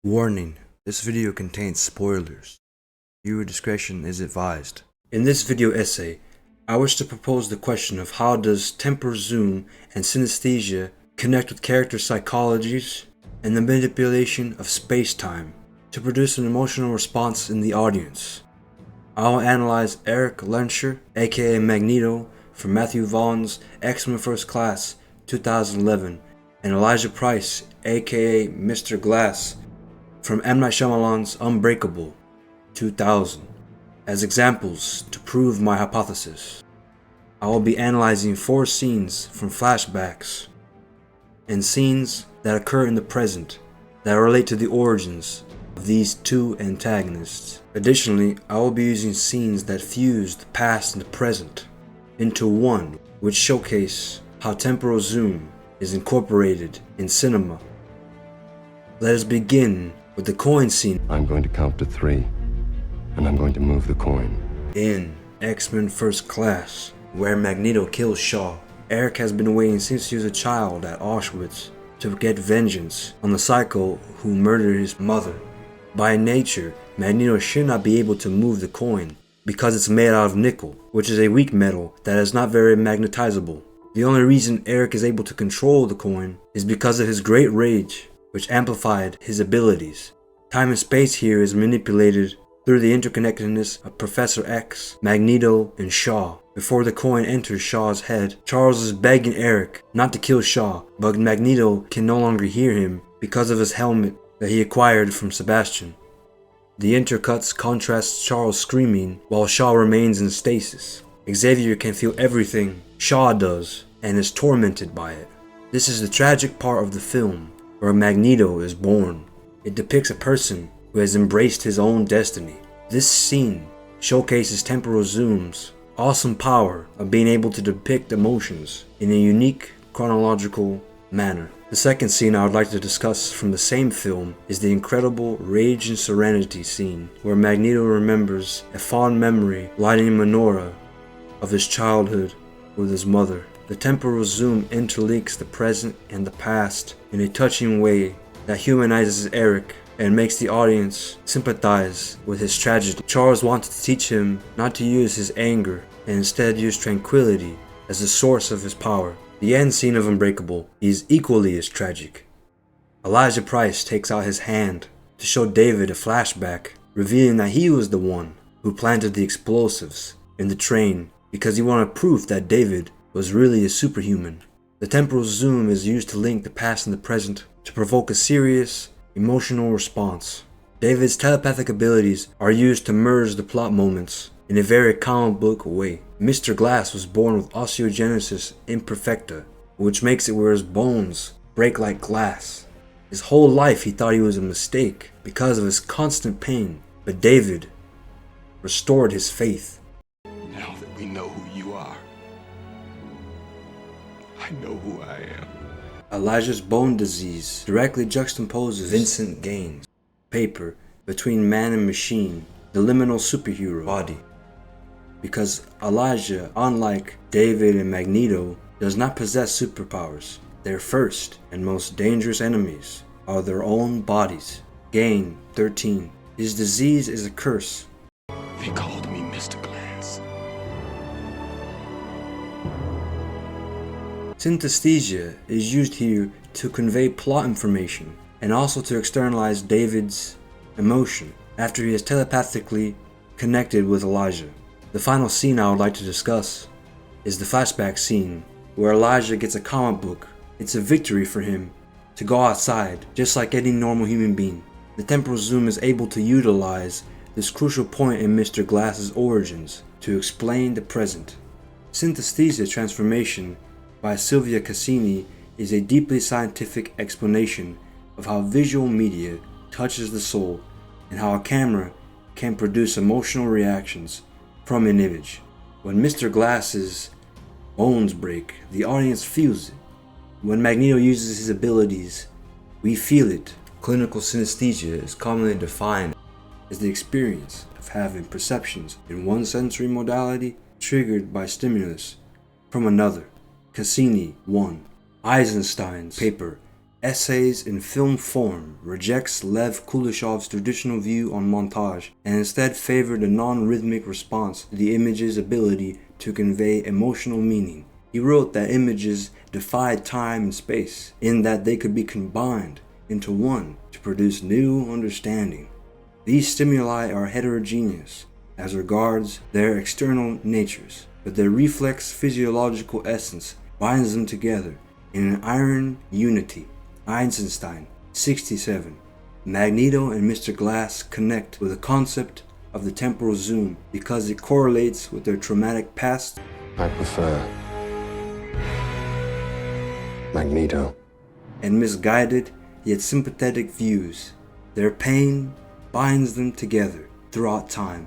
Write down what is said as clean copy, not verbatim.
Warning, this video contains spoilers. Viewer discretion is advised. In this video essay, I wish to propose the question of how does temporal zoom and synesthesia connect with character psychologies and the manipulation of space-time to produce an emotional response in the audience. I will analyze Erik Lehnsherr AKA Magneto from Matthew Vaughn's X-Men First Class 2011 and Elijah Price AKA Mr. Glass from M. Night Shyamalan's Unbreakable 2000 as examples to prove my hypothesis. I will be analyzing 4 scenes from flashbacks and scenes that occur in the present that relate to the origins of these two antagonists. Additionally, I will be using scenes that fuse the past and the present into one, which showcase how temporal zoom is incorporated in cinema. Let us begin with the coin scene. I'm going to count to 3, and I'm going to move the coin. In X-Men First Class, where Magneto kills Shaw, Erik has been waiting since he was a child at Auschwitz to get vengeance on the psycho who murdered his mother. By nature, Magneto should not be able to move the coin because it's made out of nickel, which is a weak metal that is not very magnetizable. The only reason Erik is able to control the coin is because of his great rage, which amplified his abilities. Time and space here is manipulated through the interconnectedness of Professor X, Magneto, and Shaw. Before the coin enters Shaw's head, Charles is begging Erik not to kill Shaw, but Magneto can no longer hear him because of his helmet that he acquired from Sebastian. The intercuts contrast Charles screaming while Shaw remains in stasis. Xavier can feel everything Shaw does and is tormented by it. This is the tragic part of the film, where Magneto is born. It depicts a person who has embraced his own destiny. This scene showcases temporal zoom's awesome power of being able to depict emotions in a unique chronological manner. The second scene I would like to discuss from the same film is the incredible Rage and Serenity scene, where Magneto remembers a fond memory lighting a menorah of his childhood with his mother. The temporal zoom interlinks the present and the past in a touching way that humanizes Erik and makes the audience sympathize with his tragedy. Charles wanted to teach him not to use his anger and instead use tranquility as the source of his power. The end scene of Unbreakable is equally as tragic. Elijah Price takes out his hand to show David a flashback, revealing that he was the one who planted the explosives in the train because he wanted proof that David was really a superhuman. The temporal zoom is used to link the past and the present to provoke a serious, emotional response. David's telepathic abilities are used to merge the plot moments in a very comic book way. Mr. Glass was born with osteogenesis imperfecta, which makes it where his bones break like glass. His whole life he thought he was a mistake because of his constant pain, but David restored his faith. Now that we know who you are, I know who I am. Elijah's bone disease directly juxtaposes Vincent Gaine's paper between man and machine, the liminal superhero body. Because Elijah, unlike David and Magneto, does not possess superpowers. Their first and most dangerous enemies are their own bodies. Gaine 13. His disease is a curse. They called me Mr. Glass. Synesthesia is used here to convey plot information and also to externalize David's emotion after he is telepathically connected with Elijah. The final scene I would like to discuss is the flashback scene where Elijah gets a comic book. It's a victory for him to go outside just like any normal human being. The temporal zoom is able to utilize this crucial point in Mr. Glass's origins to explain the present. Synesthesia transformation by Silvia Cassini is a deeply scientific explanation of how visual media touches the soul and how a camera can produce emotional reactions from an image. When Mr. Glass's bones break, the audience feels it. When Magneto uses his abilities, we feel it. Clinical synesthesia is commonly defined as the experience of having perceptions in one sensory modality triggered by stimulus from another. Cassini 1. Eisenstein's paper Essays in film form rejects Lev Kuleshov's traditional view on montage and instead favored a non-rhythmic response to the image's ability to convey emotional meaning. He wrote that images defied time and space, in that they could be combined into one to produce new understanding. These stimuli are heterogeneous as regards their external natures, but their reflex physiological essence binds them together in an iron unity. Eisenstein, 67. Magneto and Mr. Glass connect with the concept of the temporal zoom because it correlates with their traumatic past. I prefer Magneto. And misguided yet sympathetic views. Their pain binds them together throughout time.